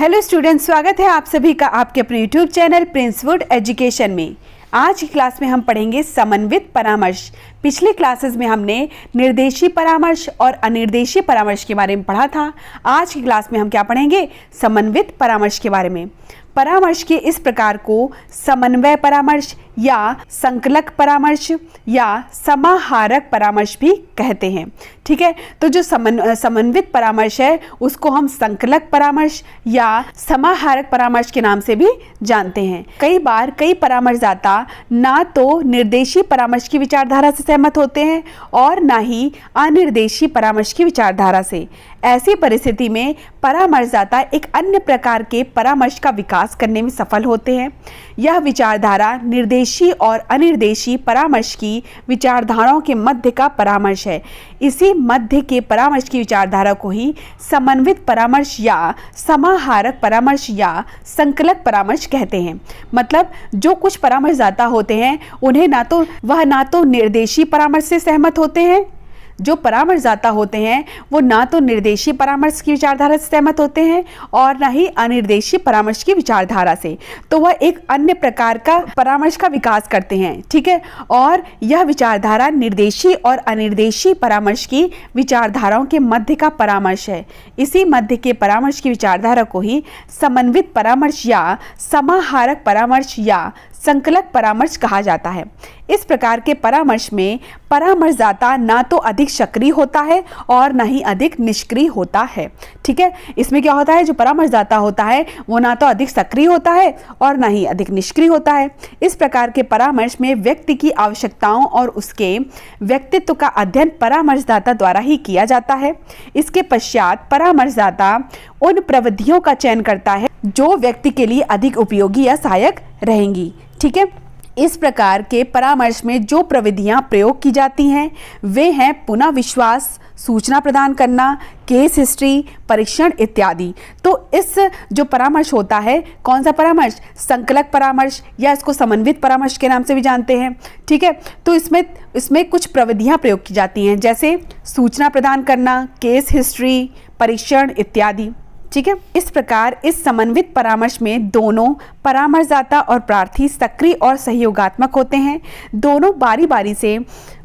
Hello students, स्वागत है आप सभी का आपके अपने यूट्यूब चैनल प्रिंसवुड एजुकेशन में। आज की क्लास में हम पढ़ेंगे समन्वित परामर्श। पिछले क्लासेस में हमने निर्देशी परामर्श और अनिर्देशी परामर्श के बारे में पढ़ा था। आज की क्लास में हम क्या पढ़ेंगे? समन्वित परामर्श के बारे में। परामर्श के इस प्रकार को समन्वय परामर्श या संकलक परामर्श या समाहारक परामर्श भी कहते हैं। ठीक है, तो जो समन्वित परामर्श है उसको हम संकलक परामर्श या समाहारक परामर्श के नाम से भी जानते हैं। कई बार कई परामर्शदाता ना तो निर्देशी परामर्श की विचारधारा से सहमत होते हैं और ना ही अनिर्देशी परामर्श की विचारधारा से। ऐसी परिस्थिति में परामर्शदाता एक अन्य प्रकार के परामर्श का विकास करने में सफल होते हैं। यह विचारधारा निर्देशी और अनिर्देशी परामर्श की विचारधाराओं के मध्य का परामर्श है। इसी मध्य के परामर्श की विचारधारा को ही समन्वित परामर्श या समाहारक परामर्श या संकलक परामर्श कहते हैं। मतलब जो कुछ परामर्शदाता होते हैं उन्हें ना तो निर्देशी परामर्श से सहमत होते हैं, जो परामर्शदाता होते हैं वो ना तो निर्देशी परामर्श की विचारधारा से सहमत होते हैं और ना ही अनिर्देशी परामर्श की विचारधारा से, तो वह एक अन्य प्रकार का परामर्श का विकास करते हैं। ठीक है, और यह विचारधारा निर्देशी और अनिर्देशी परामर्श की विचारधाराओं के मध्य का परामर्श है। इसी मध्य के परामर्श की विचारधारा को ही समन्वित परामर्श या समाहारक परामर्श या संकलक परामर्श कहा जाता है। इस प्रकार के परामर्श में परामर्शदाता ना तो अधिक सक्रिय होता है और ना ही अधिक निष्क्रिय होता है। ठीक है, इसमें क्या होता है, जो परामर्शदाता होता है वो ना तो अधिक सक्रिय होता है और ना ही अधिक निष्क्रिय होता है। इस प्रकार के परामर्श में व्यक्ति की आवश्यकताओं और उसके व्यक्तित्व का अध्ययन परामर्शदाता द्वारा ही किया जाता है। इसके पश्चात परामर्शदाता उन प्रविधियों का चयन करता है जो व्यक्ति के लिए अधिक उपयोगी या सहायक रहेंगी। ठीक है, इस प्रकार के परामर्श में जो प्रविधियां प्रयोग की जाती हैं वे हैं पुनः विश्वास, सूचना प्रदान करना, केस हिस्ट्री, परीक्षण इत्यादि। तो इस जो परामर्श होता है, कौन सा परामर्श? संकलक परामर्श या इसको समन्वित परामर्श के नाम से भी जानते हैं। ठीक है, तो इसमें कुछ प्रविधियां प्रयोग की जाती हैं, जैसे सूचना प्रदान करना, केस हिस्ट्री, परीक्षण इत्यादि। ठीक है, इस प्रकार इस समन्वित परामर्श में दोनों परामर्शदाता और प्रार्थी सक्रिय और सहयोगात्मक होते हैं। दोनों बारी बारी से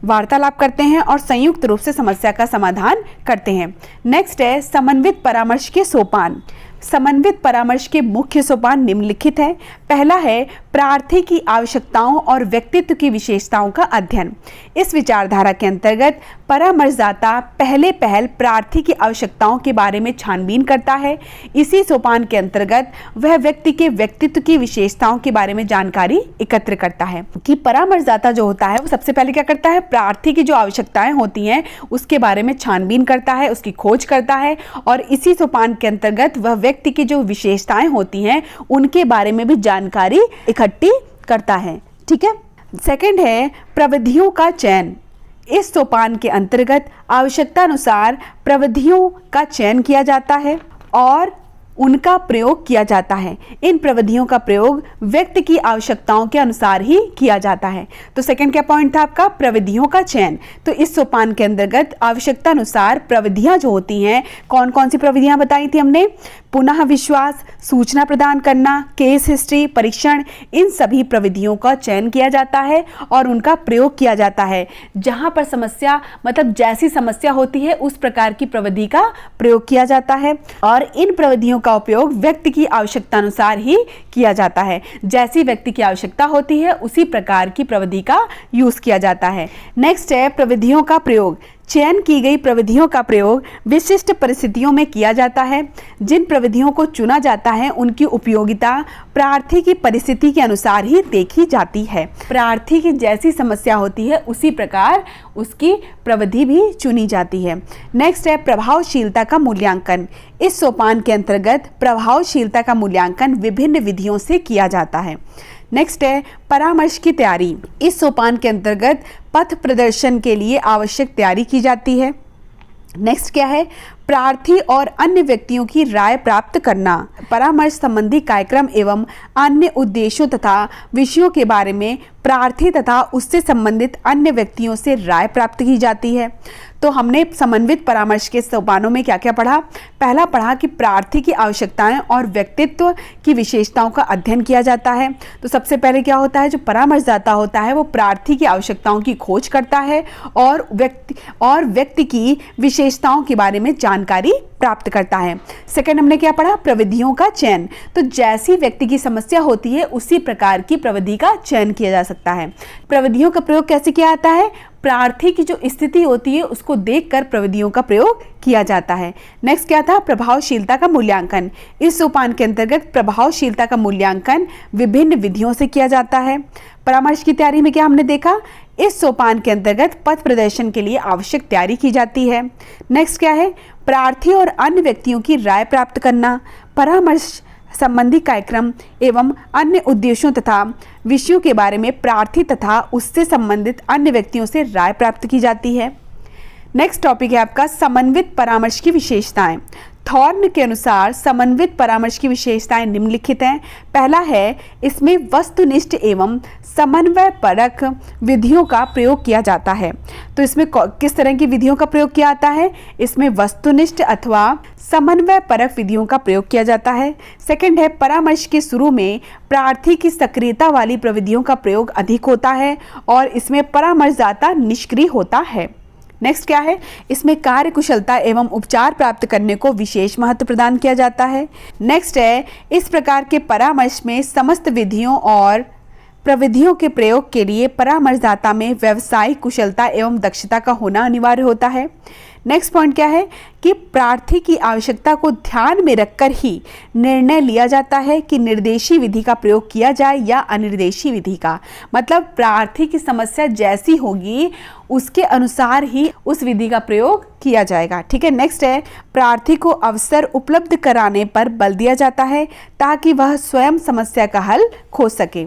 वार्तालाप करते हैं और संयुक्त रूप से समस्या का समाधान करते हैं। नेक्स्ट है समन्वित परामर्श के सोपान। समन्वित परामर्श के मुख्य सोपान निम्नलिखित है। पहला है प्रार्थी की आवश्यकताओं और व्यक्तित्व की विशेषताओं का अध्ययन। इस विचारधारा के अंतर्गत परामर्शदाता पहले प्रार्थी की आवश्यकताओं के बारे में छानबीन करता है। इसी सोपान के अंतर्गत वह व्यक्ति के व्यक्तित्व की विशेषताओं के बारे में जानकारी एकत्र करता है। कि परामर्शदाता जो होता है वो सबसे पहले क्या करता है, प्रार्थी की जो आवश्यकताएं होती हैं उसके बारे में छानबीन करता है, उसकी खोज करता है और इसी सोपान के अंतर्गत वह व्यक्ति की जो विशेषताएं होती हैं उनके बारे में भी जानकारी इकट्ठी करता है। ठीक है, सेकंड है प्रविधियों का चयन। इस सोपान के अंतर्गत आवश्यकता अनुसार प्रविधियों का चयन किया जाता है और उनका प्रयोग किया जाता है। इन प्रविधियों का प्रयोग व्यक्ति की आवश्यकताओं के अनुसार ही किया जाता है। तो सेकंड क्या पॉइंट था आपका? प्रविधियों का चयन। तो इस सोपान के अंतर्गत आवश्यकता अनुसार प्रविधियां जो होती हैं, कौन कौन सी प्रविधियां बताई थी हमने? पुनः विश्वास, सूचना प्रदान करना, केस हिस्ट्री, परीक्षण, इन सभी प्रविधियों का चयन किया जाता है और उनका प्रयोग किया जाता है। जहां पर समस्या, मतलब जैसी समस्या होती है उस प्रकार की प्रविधि का प्रयोग किया जाता है और इन प्रविधियों का उपयोग व्यक्ति की आवश्यकता अनुसार ही किया जाता है। जैसी व्यक्ति की आवश्यकता होती है उसी प्रकार की प्रविधि का यूज किया जाता है। नेक्स्ट है प्रविधियों का प्रयोग। चयन की गई प्रविधियों का प्रयोग विशिष्ट परिस्थितियों में किया जाता है। जिन प्रविधियों को चुना जाता है उनकी उपयोगिता प्रार्थी की परिस्थिति के अनुसार ही देखी जाती है। प्रार्थी की जैसी समस्या होती है उसी प्रकार उसकी प्रविधि भी चुनी जाती है। नेक्स्ट है प्रभावशीलता का मूल्यांकन। इस सोपान के अंतर्गत प्रभावशीलता का मूल्यांकन विभिन्न विधियों से किया जाता है। नेक्स्ट है परामर्श की तैयारी। इस सोपान के अंतर्गत पथ प्रदर्शन के लिए आवश्यक तैयारी की जाती है। नेक्स्ट क्या है? प्रार्थी और अन्य व्यक्तियों की राय प्राप्त करना। परामर्श संबंधी कार्यक्रम एवं अन्य उद्देश्यों तथा विषयों के बारे में प्रार्थी तथा उससे संबंधित अन्य व्यक्तियों से राय प्राप्त की जाती है। तो हमने समन्वित परामर्श के सोपानों में क्या क्या पढ़ा? पहला पढ़ा कि प्रार्थी की आवश्यकताएं और व्यक्तित्व की विशेषताओं का अध्ययन किया जाता है। तो सबसे पहले क्या होता है, जो परामर्शदाता होता है वो प्रार्थी की आवश्यकताओं की खोज करता है और व्यक्ति की विशेषताओं के बारे में जानकारी प्राप्त करता है। सेकंड हमने क्या पढ़ा? प्रविधियों का चयन। तो जैसी व्यक्ति की समस्या होती है उसी प्रकार की प्रविधि का चयन किया जा सकता है। प्रविधियों का प्रयोग कैसे किया जाता है? प्रार्थी की जो स्थिति होती है उसको देखकर प्रविधियों का प्रयोग किया जाता है। नेक्स्ट क्या था? प्रभावशीलता का मूल्यांकन। इस सोपान के अंतर्गत प्रभावशीलता का मूल्यांकन विभिन्न विधियों से किया जाता है। परामर्श की तैयारी में क्या हमने देखा? इस सोपान के अंतर्गत पथ प्रदर्शन के लिए आवश्यक तैयारी की जाती है। नेक्स्ट क्या है? प्रार्थी और अन्य व्यक्तियों की राय प्राप्त करना। परामर्श संबंधी कार्यक्रम एवं अन्य उद्देश्यों तथा विषयों के बारे में प्रार्थी तथा उससे संबंधित अन्य व्यक्तियों से राय प्राप्त की जाती है। नेक्स्ट टॉपिक है आपका समन्वित परामर्श की विशेषताएं। थॉर्न के अनुसार समन्वित परामर्श की विशेषताएं निम्नलिखित हैं। पहला है, इसमें वस्तुनिष्ठ एवं समन्वय परक विधियों का प्रयोग किया जाता है। तो इसमें किस तरह की विधियों का प्रयोग किया जाता है? इसमें वस्तुनिष्ठ अथवा समन्वय परक विधियों का प्रयोग किया जाता है। सेकंड है, परामर्श के शुरू में प्रार्थी की सक्रियता वाली प्रविधियों का प्रयोग अधिक होता है और इसमें परामर्शदाता निष्क्रिय होता है। नेक्स्ट क्या है? इसमें कार्य कुशलता एवं उपचार प्राप्त करने को विशेष महत्व प्रदान किया जाता है। नेक्स्ट है, इस प्रकार के परामर्श में समस्त विधियों और प्रविधियों के प्रयोग के लिए परामर्शदाता में व्यावसायिक कुशलता एवं दक्षता का होना अनिवार्य होता है। नेक्स्ट पॉइंट क्या है कि प्रार्थी की आवश्यकता को ध्यान में रखकर ही निर्णय लिया जाता है कि निर्देशी विधि का प्रयोग किया जाए या अनिर्देशी विधि का। मतलब प्रार्थी की समस्या जैसी होगी उसके अनुसार ही उस विधि का प्रयोग किया जाएगा। ठीक है। नेक्स्ट है, प्रार्थी को अवसर उपलब्ध कराने पर बल दिया जाता है ताकि वह स्वयं समस्या का हल खोज सके।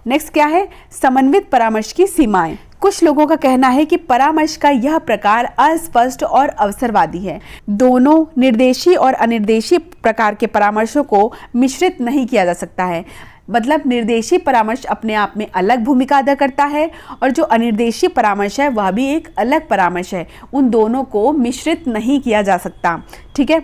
नेक्स्ट क्या है? समन्वित परामर्श की सीमाएं। कुछ लोगों का कहना है कि परामर्श का यह प्रकार अस्पष्ट और अवसरवादी है। दोनों निर्देशी और अनिर्देशी प्रकार के परामर्शों को मिश्रित नहीं किया जा सकता है। मतलब निर्देशी परामर्श अपने आप में अलग भूमिका अदा करता है और जो अनिर्देशी परामर्श है वह भी एक अलग परामर्श है। उन दोनों को मिश्रित नहीं किया जा सकता। ठीक है।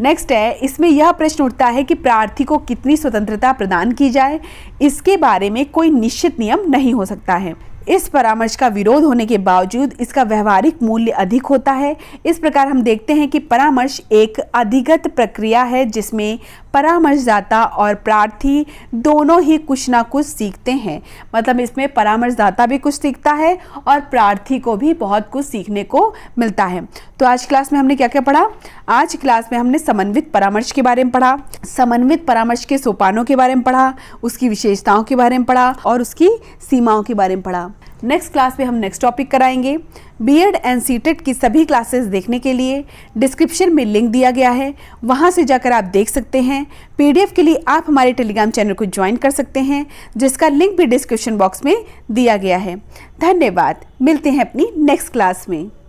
नेक्स्ट है, इसमें यह प्रश्न उठता है कि प्रार्थी को कितनी स्वतंत्रता प्रदान की जाए। इसके बारे में कोई निश्चित नियम नहीं हो सकता है। इस परामर्श का विरोध होने के बावजूद इसका व्यवहारिक मूल्य अधिक होता है। इस प्रकार हम देखते हैं कि परामर्श एक अधिगत प्रक्रिया है जिसमें परामर्शदाता और प्रार्थी दोनों ही कुछ ना कुछ सीखते हैं। मतलब इसमें परामर्शदाता भी कुछ सीखता है और प्रार्थी को भी बहुत कुछ सीखने को मिलता है। तो आज क्लास में हमने क्या क्या पढ़ा? आज क्लास में हमने समन्वित परामर्श के बारे में पढ़ा, समन्वित परामर्श के सोपानों के बारे में पढ़ा, उसकी विशेषताओं के बारे में पढ़ा और उसकी सीमाओं के बारे में पढ़ा। नेक्स्ट क्लास में हम नेक्स्ट टॉपिक कराएंगे। बीएड एंड सीटेट की सभी क्लासेस देखने के लिए डिस्क्रिप्शन में लिंक दिया गया है, वहां से जाकर आप देख सकते हैं। पीडीएफ के लिए आप हमारे टेलीग्राम चैनल को ज्वाइन कर सकते हैं जिसका लिंक भी डिस्क्रिप्शन बॉक्स में दिया गया है। धन्यवाद। मिलते हैं अपनी नेक्स्ट क्लास में।